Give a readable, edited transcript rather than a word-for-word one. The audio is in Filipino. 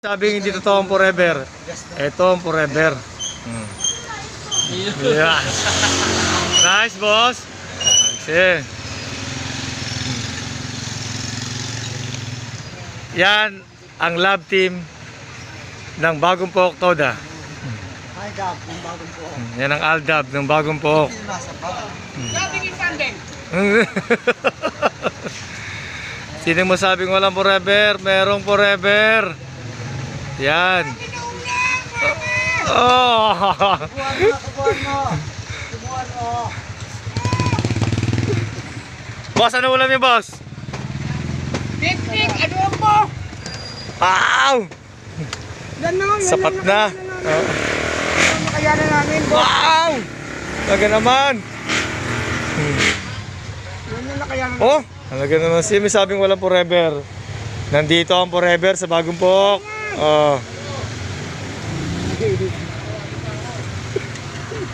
Sabing hindi totoo ang forever. Ito ang forever. Yeah. Nice, boss. Kasi. Yan ang love team ng Bagong Pook Toda. Aldab ng Bagong Pook. Yan ang Aldab ng Bagong Pook. Sabing isandeng. Sino mo sabing walang forever? Merong forever. Yan. Oh. Kubuhan mo. Boss, ano ulam niyo, boss? Picnic, ano mo? Wow! Sapat na. Oh. Kaya na namin, boss. Wow! Talaga naman. Yan na kaya na. Oh, talaga naman si may sabing walang forever. Nandito ang forever sa Bagong Pook. Oh.